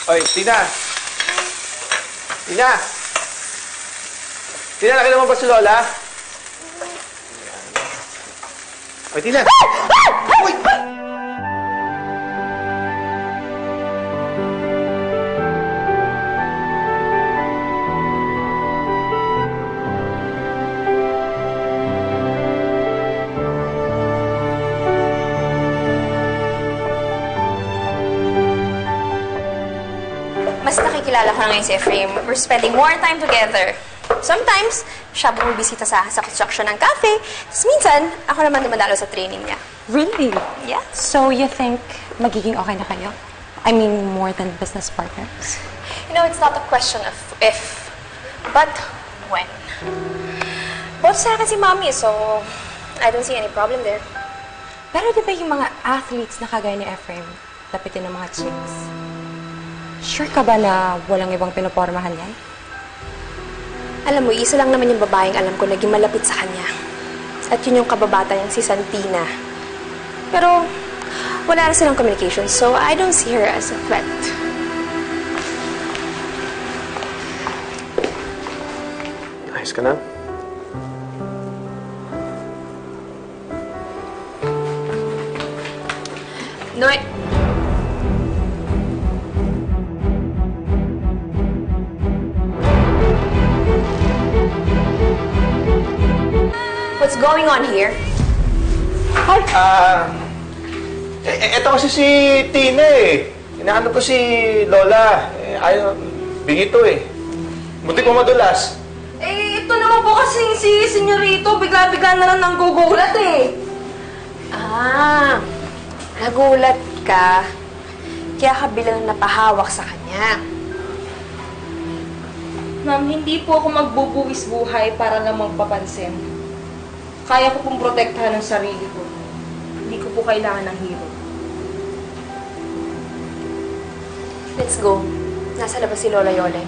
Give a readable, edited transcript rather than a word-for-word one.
Oy, Tina! Tina! Tina, nakita mo ba si Lola? Oy, Tina! Uy! Mas nakikilala ko na ngayon si Ephraim. We're spending more time together. Sometimes, siya bumibisita sa construction ng cafe. Tapos minsan, ako naman dumadalo sa training niya. Really? Yeah. So you think magiging okay na kayo? I mean, more than business partners? You know, it's not a question of if, but when. Both sa akin si Mommy, so I don't see any problem there. Pero di ba yung mga athletes na kagaya ni Ephraim, lapitin ng mga chicks? Sure ka ba na walang ibang pinopormahan yan? Alam mo, isa lang naman yung babaeng alam ko naging malapit sa kanya. At yun yung kababata niyang si Santina. Pero wala na silang communication, so I don't see her as a threat. Ayos ka na? No, what's going on here? Hi! Eto kasi si Tina eh. Inaano ko si Lola. Ayaw, bingito eh. Buti ko madulas. Ito naman po kasi si Senyorito, bigla-bigla na lang nang gugulat eh. Ah, nagulat ka. Kaya ka bilang napahawak sa kanya. Ma'am, hindi po ako magbubuwis buhay para lang magpapansin. Kaya ko pong protektahan ang sarili ko. Hindi ko po kailangan ng hero. Let's go. Nasa labas si Lola Yole.